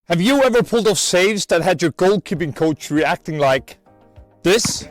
Have you ever pulled off saves that had your goalkeeping coach reacting like this?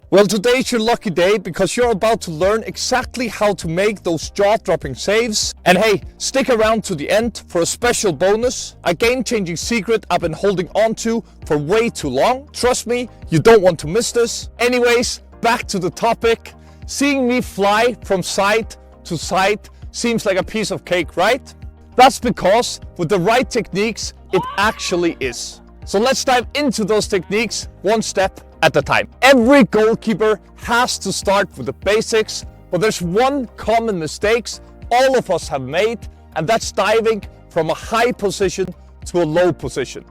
Well, today's your lucky day because you're about to learn exactly how to make those jaw-dropping saves. And hey, stick around to the end for a special bonus, a game-changing secret I've been holding on to for way too long. Trust me, you don't want to miss this. Anyways, back to the topic. Seeing me fly from side to side seems like a piece of cake, right? That's because with the right techniques, it actually is. So let's dive into those techniques one step at a time. Every goalkeeper has to start with the basics, but there's one common mistake all of us have made, and that's diving from a high position to a low position.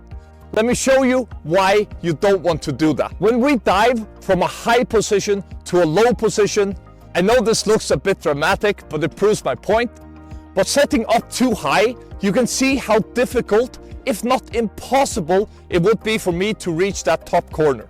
Let me show you why you don't want to do that. When we dive from a high position to a low position, I know this looks a bit dramatic, but it proves my point. But setting up too high, you can see how difficult, if not impossible, it would be for me to reach that top corner.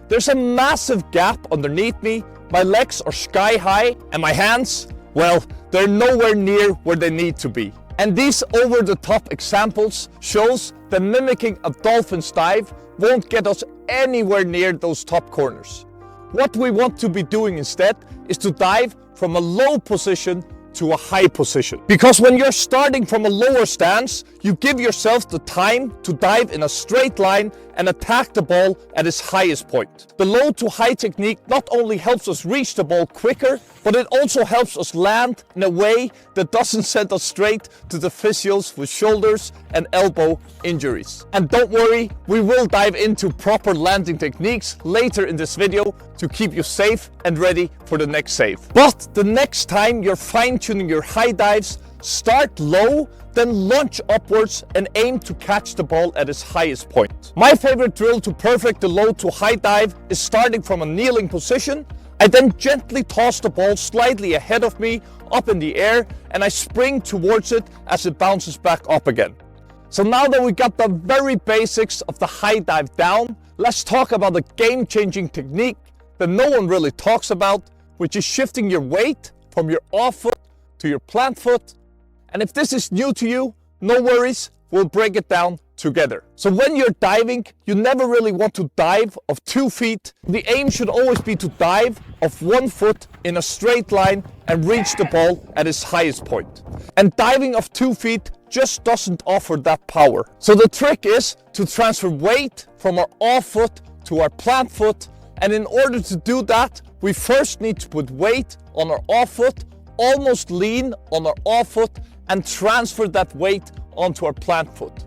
There's a massive gap underneath me, my legs are sky high, and my hands, well, they're nowhere near where they need to be. And these over-the-top examples shows that mimicking a dolphin's dive won't get us anywhere near those top corners. What we want to be doing instead is to dive from a low position to a high position. Because when you're starting from a lower stance, you give yourself the time to dive in a straight line and attack the ball at its highest point. The low to high technique not only helps us reach the ball quicker, but it also helps us land in a way that doesn't send us straight to the physios with shoulders and elbow injuries. And don't worry, we will dive into proper landing techniques later in this video to keep you safe and ready for the next save. But the next time you're fine-tuning your high dives, start low, then launch upwards and aim to catch the ball at its highest point. My favorite drill to perfect the low to high dive is starting from a kneeling position. I then gently toss the ball slightly ahead of me up in the air, and I spring towards it as it bounces back up again. So now that we got the very basics of the high dive down, let's talk about a game-changing technique that no one really talks about, which is shifting your weight from your off foot to your plant foot. And if this is new to you, no worries, we'll break it down together. So when you're diving, you never really want to dive off 2 feet. The aim should always be to dive off 1 foot in a straight line and reach the ball at its highest point. And diving off 2 feet just doesn't offer that power. So the trick is to transfer weight from our off foot to our plant foot. And in order to do that, we first need to put weight on our off foot, almost lean on our off foot, and transfer that weight onto our plant foot.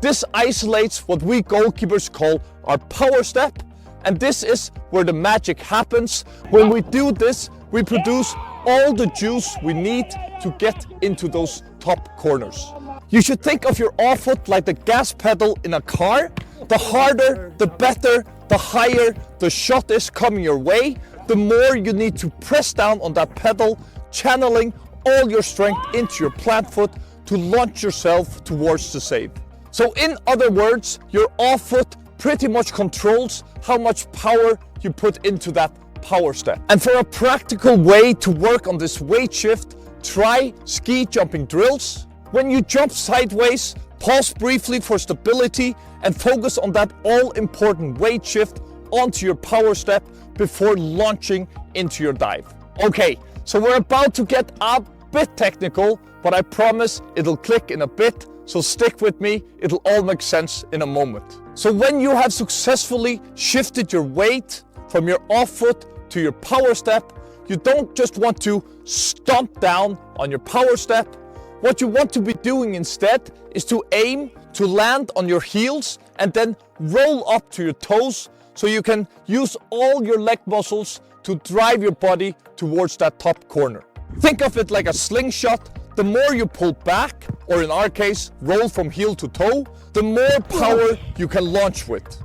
This isolates what we goalkeepers call our power step, and this is where the magic happens. When we do this, we produce all the juice we need to get into those top corners. You should think of your off foot like the gas pedal in a car. The harder, the better, the higher the shot is coming your way, the more you need to press down on that pedal, channeling all your strength into your plant foot to launch yourself towards the save. So in other words, your off foot pretty much controls how much power you put into that power step. And for a practical way to work on this weight shift, try ski jumping drills. When you jump sideways, pause briefly for stability and focus on that all-important weight shift onto your power step before launching into your dive. Okay, so we're about to get a bit technical, but I promise it'll click in a bit, so stick with me, it'll all make sense in a moment. So when you have successfully shifted your weight from your off foot to your power step, you don't just want to stomp down on your power step. What you want to be doing instead is to aim to land on your heels and then roll up to your toes so you can use all your leg muscles to drive your body towards that top corner. Think of it like a slingshot. The more you pull back, or in our case, roll from heel to toe, the more power you can launch with.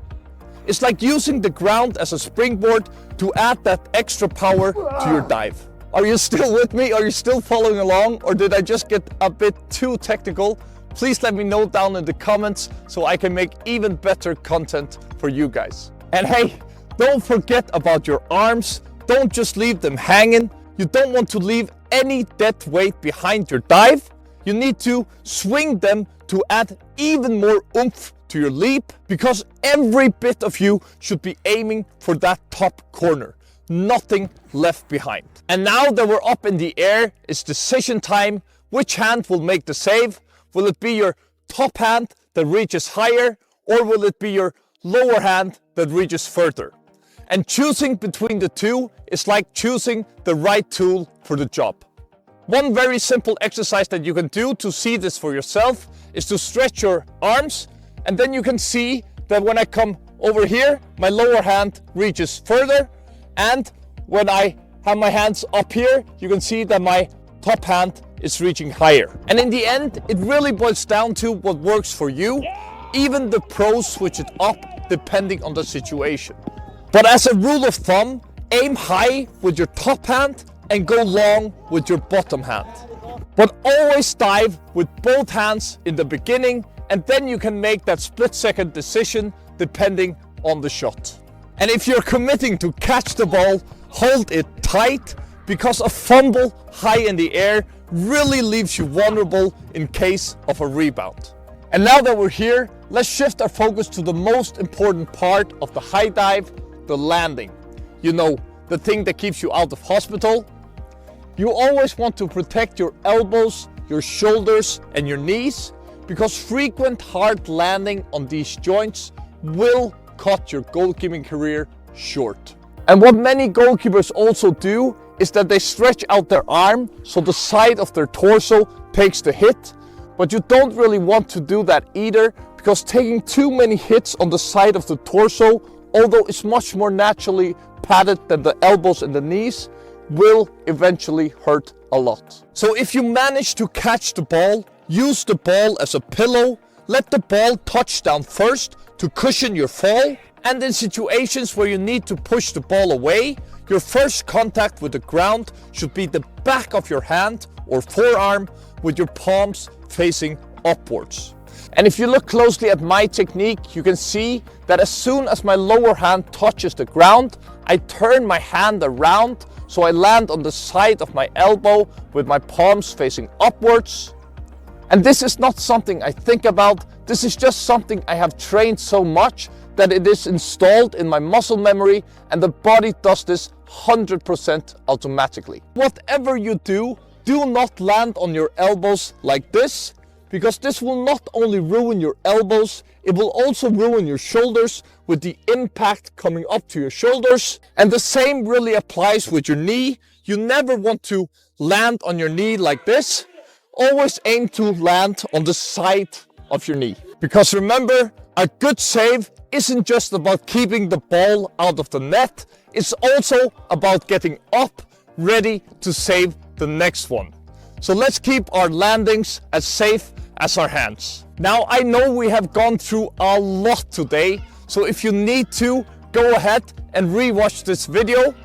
It's like using the ground as a springboard to add that extra power to your dive. Are you still with me? Are you still following along? Or did I just get a bit too technical? Please let me know down in the comments so I can make even better content for you guys. And hey, don't forget about your arms. Don't just leave them hanging. you don't want to leave any dead weight behind your dive. You need to swing them to add even more oomph to your leap, because every bit of you should be aiming for that top corner. Nothing left behind. And now that we're up in the air, it's decision time. Which hand will make the save? Will it be your top hand that reaches higher, or will it be your lower hand that reaches further? And choosing between the two is like choosing the right tool for the job. One very simple exercise that you can do to see this for yourself is to stretch your arms, and then you can see that when I come over here, my lower hand reaches further, and when I have my hands up here, you can see that my top hand is reaching higher. And in the end, it really boils down to what works for you. Even the pros switch it up depending on the situation. But as a rule of thumb, aim high with your top hand and go long with your bottom hand. But always dive with both hands in the beginning, and then you can make that split-second decision depending on the shot. And if you're committing to catch the ball, hold it tight, because a fumble high in the air really leaves you vulnerable in case of a rebound. And now that we're here, let's shift our focus to the most important part of the high dive, the landing. You know, the thing that keeps you out of hospital. You always want to protect your elbows, your shoulders, and your knees, because frequent hard landing on these joints will cut your goalkeeping career short. And what many goalkeepers also do is that they stretch out their arm so the side of their torso takes the hit. But you don't really want to do that either, because taking too many hits on the side of the torso, although it's much more naturally padded than the elbows and the knees, will eventually hurt a lot. So if you manage to catch the ball, use the ball as a pillow, let the ball touch down first to cushion your fall, and in situations where you need to push the ball away, your first contact with the ground should be the back of your hand or forearm with your palms facing upwards. And if you look closely at my technique, you can see that as soon as my lower hand touches the ground, I turn my hand around so I land on the side of my elbow with my palms facing upwards. And this is not something I think about, this is just something I have trained so much that it is installed in my muscle memory, and the body does this 100% automatically. Whatever you do, do not land on your elbows like this, because this will not only ruin your elbows, it will also ruin your shoulders with the impact coming up to your shoulders. And the same really applies with your knee. You never want to land on your knee like this. Always aim to land on the side of your knee. Because remember, a good save isn't just about keeping the ball out of the net, it's also about getting up, ready to save the next one. So let's keep our landings as safe as our hands. Now I know we have gone through a lot today, so if you need to, go ahead and rewatch this video.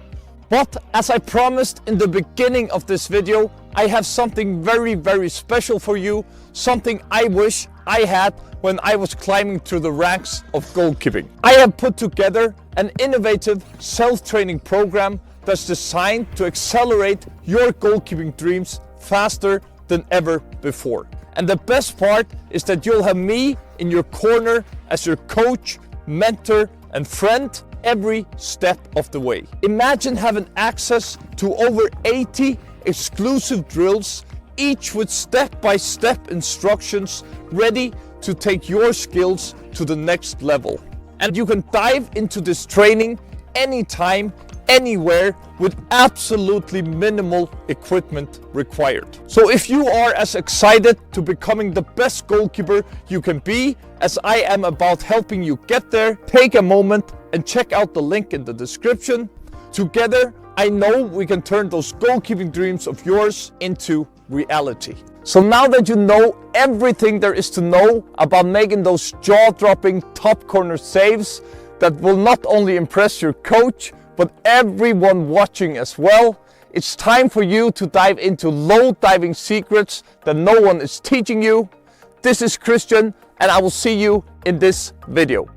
But as I promised in the beginning of this video, I have something very, very special for you, something I wish I had when I was climbing through the ranks of goalkeeping. I have put together an innovative self-training program that's designed to accelerate your goalkeeping dreams faster than ever before. And the best part is that you'll have me in your corner as your coach, mentor, and friend every step of the way. Imagine having access to over 80 exclusive drills, each with step-by-step instructions ready to take your skills to the next level. And you can dive into this training anytime, anywhere, with absolutely minimal equipment required. So if you are as excited to becoming the best goalkeeper you can be as I am about helping you get there, take a moment and check out the link in the description. Together, I know we can turn those goalkeeping dreams of yours into reality. So now that you know everything there is to know about making those jaw-dropping top corner saves that will not only impress your coach, but everyone watching as well, it's time for you to dive into low diving secrets that no one is teaching you. This is Christian, and I will see you in this video.